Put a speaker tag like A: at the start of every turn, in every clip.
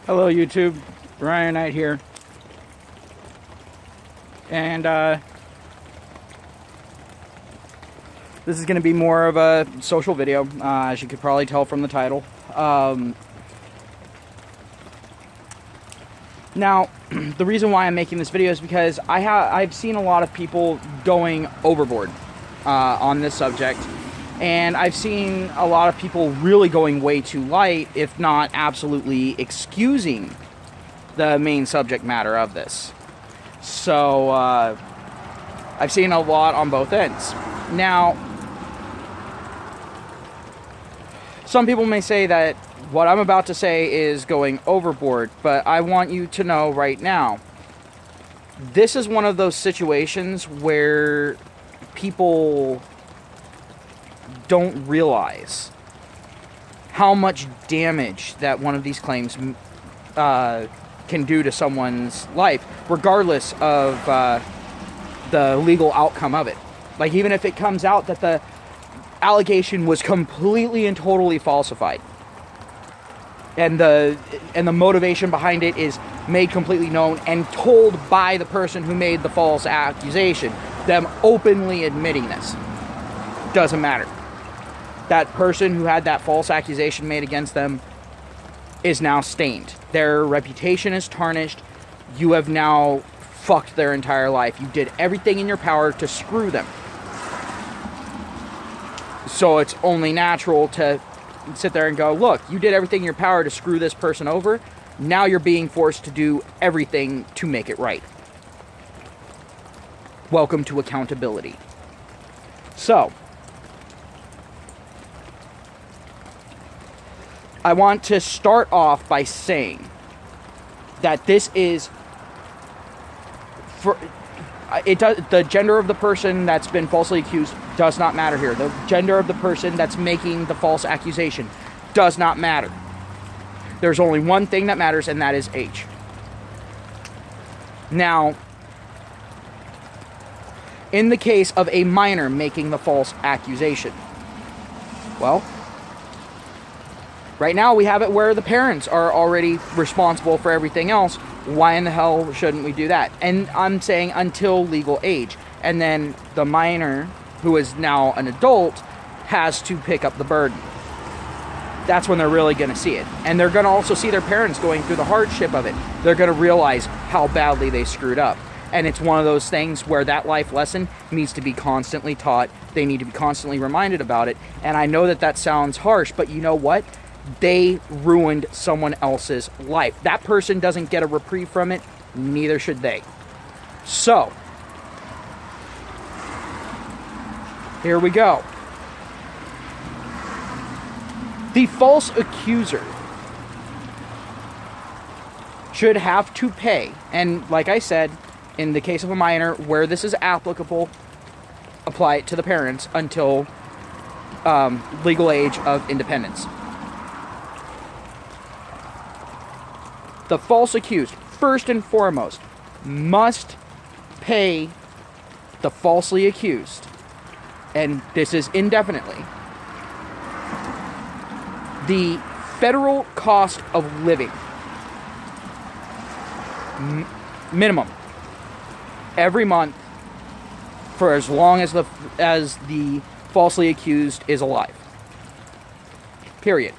A: Hello YouTube, Ryan Knight here, and this is going to be more of a social video, as you could probably tell from the title. Now, the reason why I'm making this video is because I've seen a lot of people going overboard on this subject, and I've seen a lot of people really going way too light, if not absolutely excusing the main subject matter of this. So, I've seen a lot on both ends. Now, some people may say that what I'm about to say is going overboard, but I want you to know right now, this is one of those situations where people don't realize how much damage that one of these claims can do to someone's life, regardless of the legal outcome of it. Like, even if it comes out that the allegation was completely and totally falsified, and the motivation behind it is made completely known and told by the person who made the false accusation, them openly admitting this, doesn't matter. That person who had that false accusation made against them is now stained. Their reputation is tarnished. You have now fucked their entire life. You did everything in your power to screw them. So it's only natural to sit there and go, look, you did everything in your power to screw this person over. Now you're being forced to do everything to make it right. Welcome to accountability. So, I want to start off by saying that this is the gender of the person that's been falsely accused does not matter here. The gender of the person that's making the false accusation does not matter. There's only one thing that matters, and that is age. Now, in the case of a minor making the false accusation, well, right now we have it where the parents are already responsible for everything else. Why in the hell shouldn't we do that? And I'm saying until legal age. And then the minor, who is now an adult, has to pick up the burden. That's when they're really going to see it. And they're going to also see their parents going through the hardship of it. They're going to realize how badly they screwed up. And it's one of those things where that life lesson needs to be constantly taught. They need to be constantly reminded about it. And I know that that sounds harsh, but you know what? They ruined someone else's life. That person doesn't get a reprieve from it, neither should they. So, here we go. The false accuser should have to pay, and like I said, in the case of a minor, where this is applicable, apply it to the parents until legal age of independence. The false accused, first and foremost, must pay the falsely accused, and this is indefinitely, the federal cost of living, minimum, every month for as long as the falsely accused is alive. Period.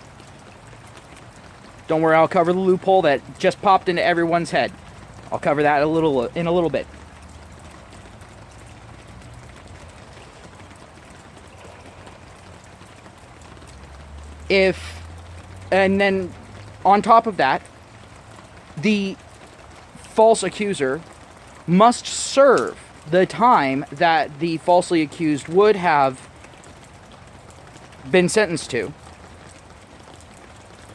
A: Don't worry, I'll cover the loophole that just popped into everyone's head. I'll cover that in a little bit. And then on top of that, the false accuser must serve the time that the falsely accused would have been sentenced to.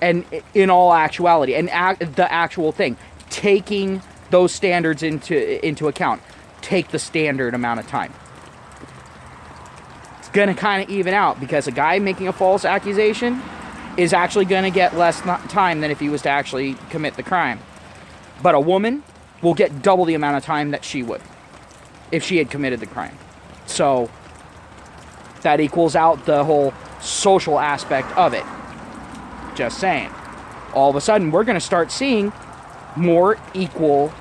A: And in all actuality, and the actual thing, taking those standards into account, take the standard amount of time. It's going to kind of even out, because a guy making a false accusation is actually going to get less time than if he was to actually commit the crime. But a woman will get double the amount of time that she would if she had committed the crime. So that equals out the whole social aspect of it. Just saying. all of a sudden we're going to start seeing more equal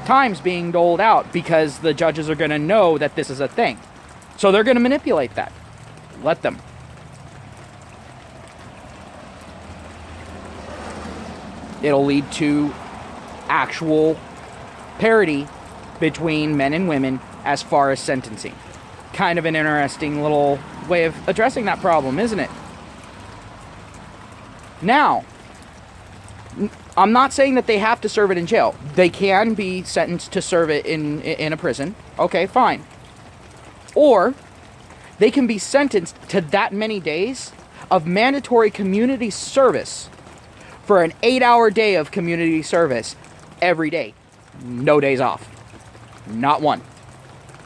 A: times being doled out because the judges are going to know that this is a thing. So they're going to manipulate that. Let them. It'll lead to actual parity between men and women as far as sentencing. Kind of an interesting little way of addressing that problem, isn't it? Now, I'm not saying that they have to serve it in jail. They can be sentenced to serve it in a prison. Okay, fine. Or they can be sentenced to that many days of mandatory community service for an 8-hour day of community service every day. No days off. Not one.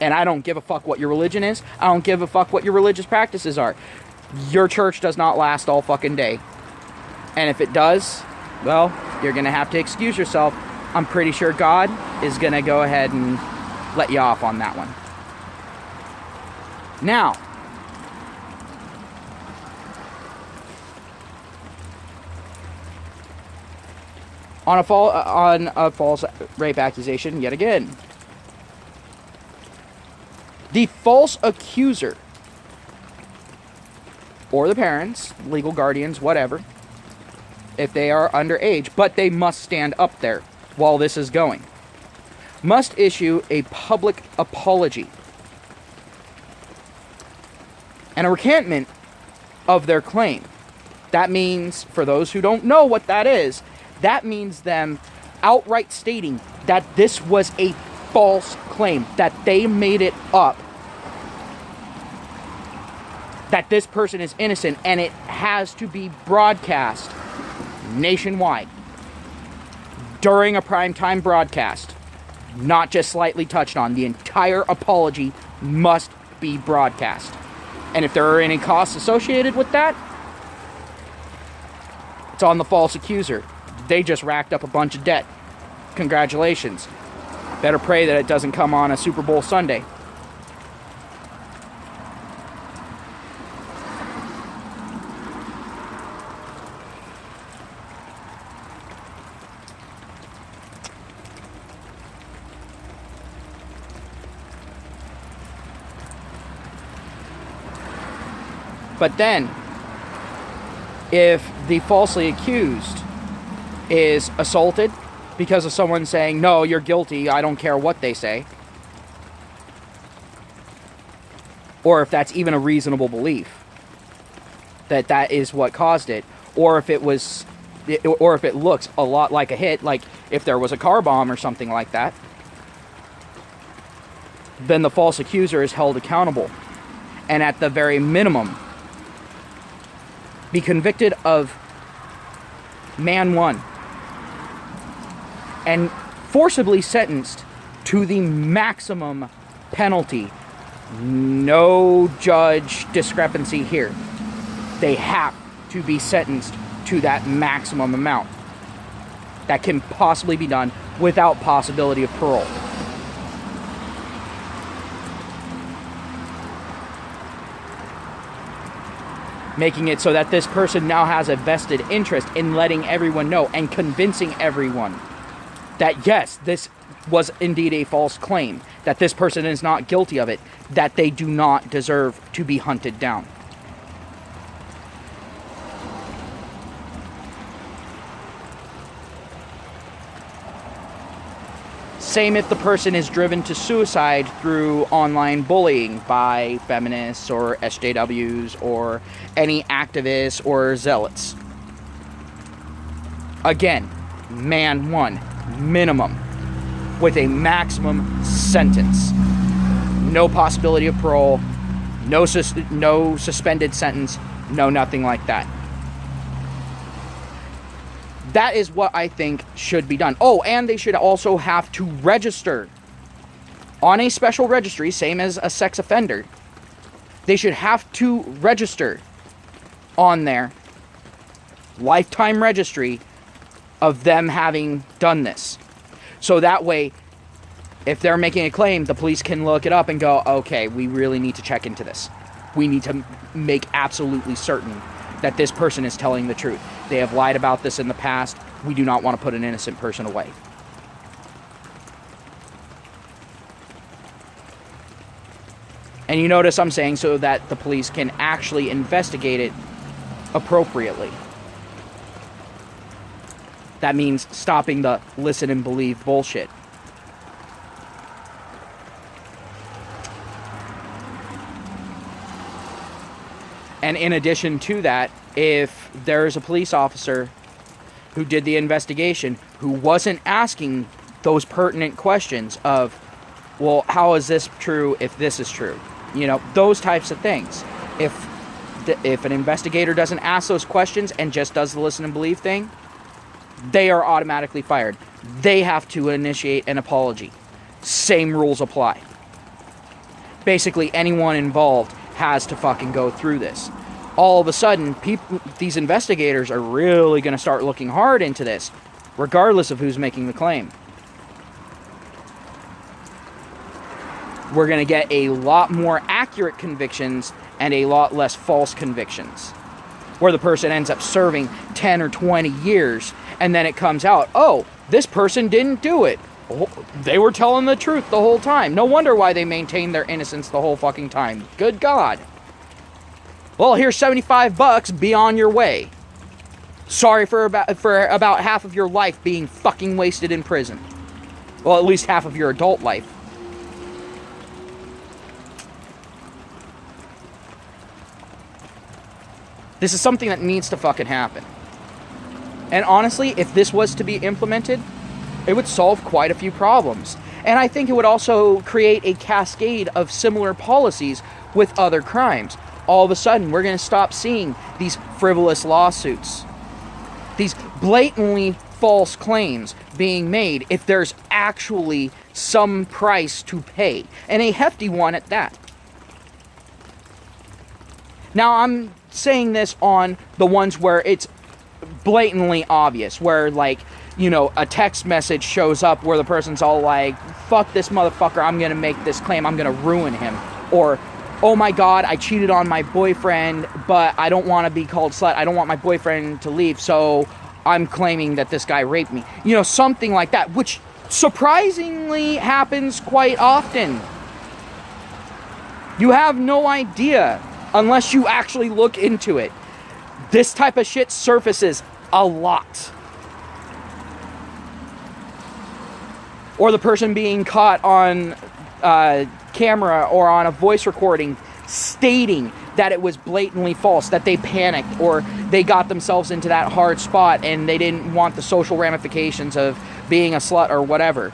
A: And I don't give a fuck what your religion is. I don't give a fuck what your religious practices are. Your church does not last all fucking day. And if it does, well, you're going to have to excuse yourself. I'm pretty sure God is going to go ahead and let you off on that one. Now, on a false rape accusation, yet again, the false accuser, or the parents, legal guardians, whatever, if they are underage, but they must stand up there while this is going, must issue a public apology and a recantment of their claim. That means, for those who don't know what that is, that means them outright stating that this was a false claim, that they made it up, that this person is innocent, and it has to be broadcast nationwide during a primetime broadcast, not just slightly touched on. The entire apology must be broadcast. And if there are any costs associated with that, it's on the false accuser. They just racked up a bunch of debt. Congratulations. Better pray that it doesn't come on a Super Bowl Sunday. But then, if the falsely accused is assaulted because of someone saying, no, you're guilty, I don't care what they say, or if that's even a reasonable belief that that is what caused it, or if it looks a lot like a hit, like if there was a car bomb or something like that, then the false accuser is held accountable, and at the very minimum be convicted of man one and forcibly sentenced to the maximum penalty. No judge discrepancy here. They have to be sentenced to that maximum amount that can possibly be done without possibility of parole. Making it so that this person now has a vested interest in letting everyone know and convincing everyone that yes, this was indeed a false claim, that this person is not guilty of it, that they do not deserve to be hunted down. Same if the person is driven to suicide through online bullying by feminists or SJWs or any activists or zealots. Again, man one, minimum, with a maximum sentence. No possibility of parole, no suspended sentence, no nothing like that. That is what I think should be done. Oh, and they should also have to register on a special registry, same as a sex offender. They should have to register on their lifetime registry of them having done this. So that way, if they're making a claim, the police can look it up and go, okay, we really need to check into this. We need to make absolutely certain that this person is telling the truth. They have lied about this in the past. We do not want to put an innocent person away. And you notice I'm saying so that the police can actually investigate it appropriately. That means stopping the listen and believe bullshit. And in addition to that, if there's a police officer who did the investigation who wasn't asking those pertinent questions of, well, how is this true if this is true? You know, those types of things. If an investigator doesn't ask those questions and just does the listen and believe thing, they are automatically fired. They have to initiate an apology. Same rules apply. Basically, anyone involved has to fucking go through this. All of a sudden, these investigators are really going to start looking hard into this, regardless of who's making the claim. We're going to get a lot more accurate convictions and a lot less false convictions, where the person ends up serving 10 or 20 years, and then it comes out, oh, this person didn't do it. They were telling the truth the whole time. No wonder why they maintained their innocence the whole fucking time. Good God. Well, here's $75. Be on your way. Sorry for about half of your life being fucking wasted in prison. Well, at least half of your adult life. This is something that needs to fucking happen. And honestly, if this was to be implemented, it would solve quite a few problems. And I think it would also create a cascade of similar policies with other crimes. All of a sudden, we're going to stop seeing these frivolous lawsuits, these blatantly false claims being made if there's actually some price to pay, and a hefty one at that. Now, I'm saying this on the ones where it's blatantly obvious, where, like, you know, a text message shows up where the person's all like, fuck this motherfucker, I'm gonna make this claim, I'm gonna ruin him. Or, oh my God, I cheated on my boyfriend, but I don't want to be called slut, I don't want my boyfriend to leave, so I'm claiming that this guy raped me. You know, something like that, which surprisingly happens quite often. You have no idea unless you actually look into it. This type of shit surfaces a lot. Or the person being caught on camera or on a voice recording stating that it was blatantly false, that they panicked or they got themselves into that hard spot and they didn't want the social ramifications of being a slut or whatever.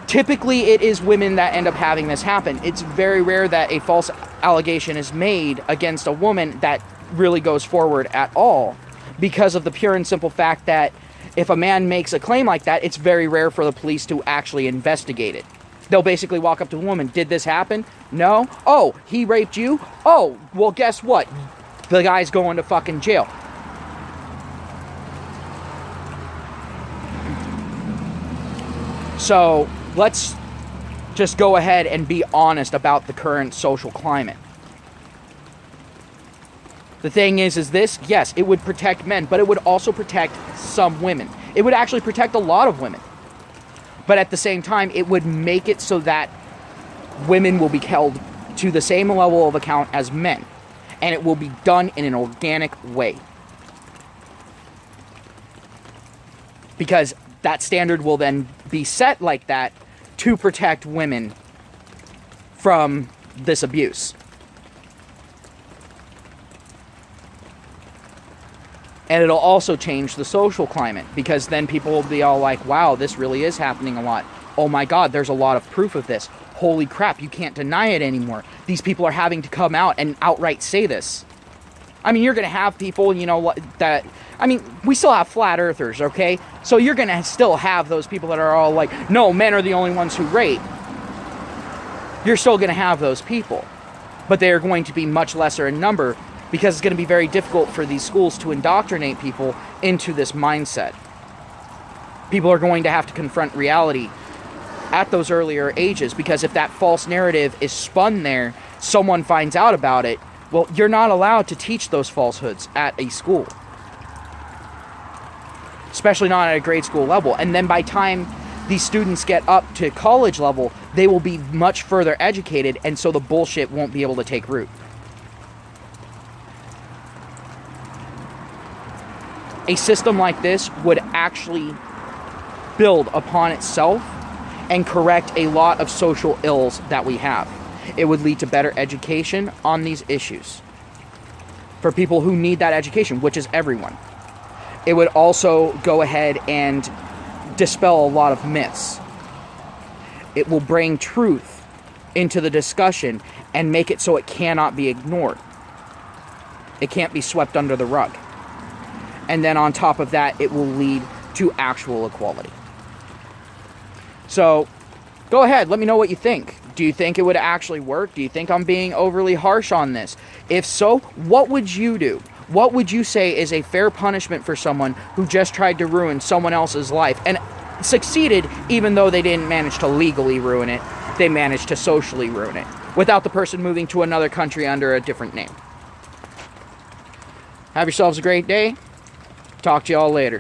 A: Typically, it is women that end up having this happen. It's very rare that a false allegation is made against a woman that really goes forward at all, because of the pure and simple fact that if a man makes a claim like that, it's very rare for the police to actually investigate it. They'll basically walk up to a woman, did this happen? No? Oh, he raped you? Oh, well, guess what? The guy's going to fucking jail. So, let's just go ahead and be honest about the current social climate. The thing is this, yes, it would protect men, but it would also protect some women. It would actually protect a lot of women. But at the same time, it would make it so that women will be held to the same level of account as men. And it will be done in an organic way. Because that standard will then be set like that to protect women from this abuse. And it'll also change the social climate, because then people will be all like, wow, this really is happening a lot. Oh my God, there's a lot of proof of this. Holy crap, you can't deny it anymore. These people are having to come out and outright say this. I mean, you're going to have people, you know, that... I mean, we still have flat earthers, okay? So you're going to still have those people that are all like, no, men are the only ones who rape. You're still going to have those people. But they are going to be much lesser in number, because it's going to be very difficult for these schools to indoctrinate people into this mindset. People are going to have to confront reality at those earlier ages, because if that false narrative is spun there, someone finds out about it, Well, you're not allowed to teach those falsehoods at a school, especially not at a grade school level. And then by time these students get up to college level, they will be much further educated, and so the bullshit won't be able to take root. A system like this would actually build upon itself and correct a lot of social ills that we have. It would lead to better education on these issues for people who need that education, which is everyone. It would also go ahead and dispel a lot of myths. It will bring truth into the discussion and make it so it cannot be ignored. It can't be swept under the rug. And then on top of that, it will lead to actual equality. So, go ahead, let me know what you think. Do you think it would actually work? Do you think I'm being overly harsh on this? If so, what would you do? What would you say is a fair punishment for someone who just tried to ruin someone else's life and succeeded even though they didn't manage to legally ruin it? They managed to socially ruin it without the person moving to another country under a different name. Have yourselves a great day. Talk to y'all later.